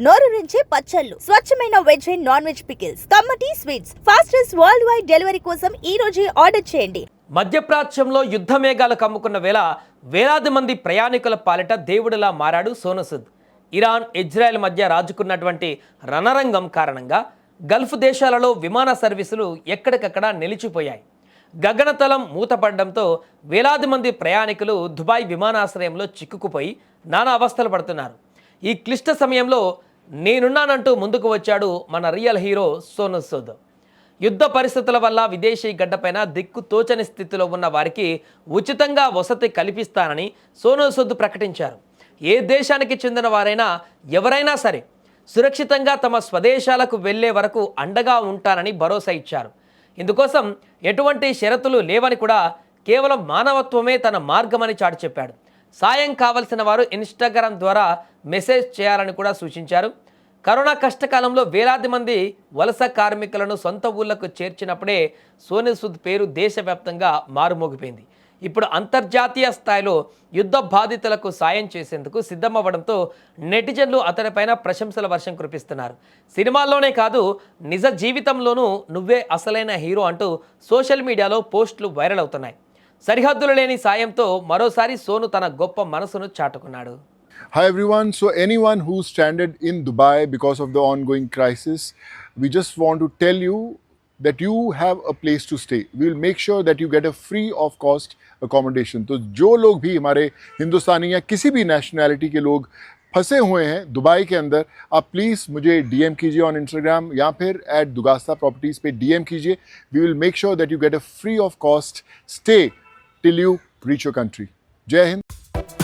నోరూరించే పచ్చళ్ళు, స్వచ్ఛమైన veg and non veg pickles, కమ్మటి sweets, fastest world wide delivery కోసం ఈ రోజే ఆర్డర్ చేయండి. మధ్యప్రాచ్యంలో యుద్ధ మేఘాలు కమ్ముకున్న వేళ వేలాది మంది ప్రయాణికుల పాలిట దేవుడిలా మారాడు సోనూ సూద్. ఇరాన్, ఇజ్రాయెల్ మధ్య రాజుకున్నటువంటి రణరంగం కారణంగా గల్ఫ్ దేశాలలో విమాన సర్వీసులు ఎక్కడికక్కడ నిలిచిపోయాయి. గగనతలం మూతపడడంతో వేలాది మంది ప్రయాణికులు దుబాయ్ విమానాశ్రయంలో చిక్కుకుపోయి నానా అవస్థలు పడుతున్నారు. ఈ క్లిష్ట సమయంలో నేనున్నానంటూ ముందుకు వచ్చాడు మన రియల్ హీరో సోనూ సూద్. యుద్ధ పరిస్థితుల వల్ల విదేశీ గడ్డపైన దిక్కు తోచని స్థితిలో ఉన్న వారికి ఉచితంగా వసతి కల్పిస్తానని సోనూ సూద్ ప్రకటించారు. ఏ దేశానికి చెందిన వారైనా ఎవరైనా సరే సురక్షితంగా తమ స్వదేశాలకు వెళ్లే వరకు అండగా ఉంటానని భరోసా ఇచ్చారు. ఇందుకోసం ఎటువంటి షరతులు లేవని కూడా కేవలం మానవత్వమే తన మార్గమని చాటి చెప్పాడు. సాయం కావలసిన వారు ఇన్స్టాగ్రామ్ ద్వారా మెసేజ్ చేయాలని కూడా సూచించారు. కరోనా కష్టకాలంలో వేలాది మంది వలస కార్మికులను సొంత ఊళ్ళకు చేర్చినప్పుడే సోనూ సూద్ పేరు దేశవ్యాప్తంగా మారుమోగిపోయింది. ఇప్పుడు అంతర్జాతీయ స్థాయిలో యుద్ధ బాధితులకు సాయం చేసేందుకు సిద్ధమవ్వడంతో నెటిజన్లు అతనిపైన ప్రశంసల వర్షం కురిపిస్తున్నారు. సినిమాల్లోనే కాదు నిజ జీవితంలోనూ నువ్వే అసలైన హీరో అంటూ సోషల్ మీడియాలో పోస్టులు వైరల్ అవుతున్నాయి. సరిహద్దులు లేని సాయంతో మరోసారి సోను తన గొప్ప మనసును చాటుకున్నాడు. Hi everyone. So anyone who's stranded in Dubai because of the ongoing crisis, we just want to tell you that you have a place to stay. We will make sure that you get a free of cost accommodation. तो जो लोग भी हमारे हिंदुस्तानी या किसी भी nationality के लोग फंसे हुए हैं दुबई के अंदर, आप प्लीज़ मुझे DM कीजिए ऑन इंस्टाग्राम या फिर @दुगास्ता प्रॉपर्टीज़ पे DM कीजिए. We will make sure that you get a free of cost stay till you reach your country. Jai Hind.